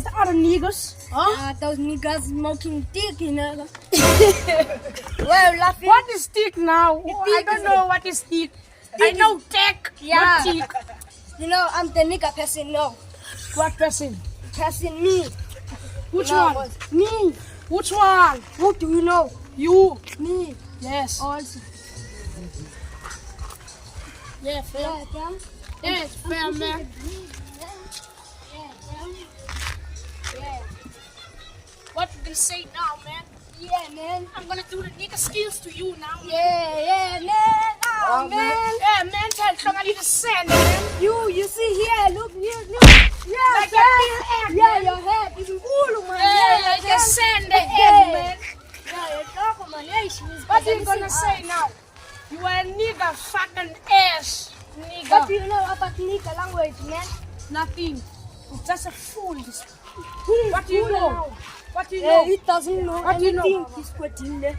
is the other niggas? Huh? Those niggas smoking dick, you know. Well, laughing. What is stick now? I don't know what is stick. I know tech, Yeah. not tick. You know, I'm the nigga person now. What person? Person me. Which No, one? what? Me. Which one? Who do you know? You. Me. Yes. Also. Yeah, fair. Yeah. Yeah, it's fair, man. Yeah. What you gonna say now, man? Yeah, man. I'm gonna do the nigga skills to you now. Yeah, man. Oh, man. Yeah, man, tell somebody to send, man. You see here, look. Yeah, Like your little egg, yeah, man. your head is cool, man. Yeah, you can send the egg, man. Yeah, you talk, man. Yeah, she was What you gonna say now? You a nigga fucking ass, nigga. What do you know about nigga language, man? Nothing. It's just a fool. This. He is What do you cool. know? What do you Yeah, know? he doesn't know What do you know? anything. He's quitting there.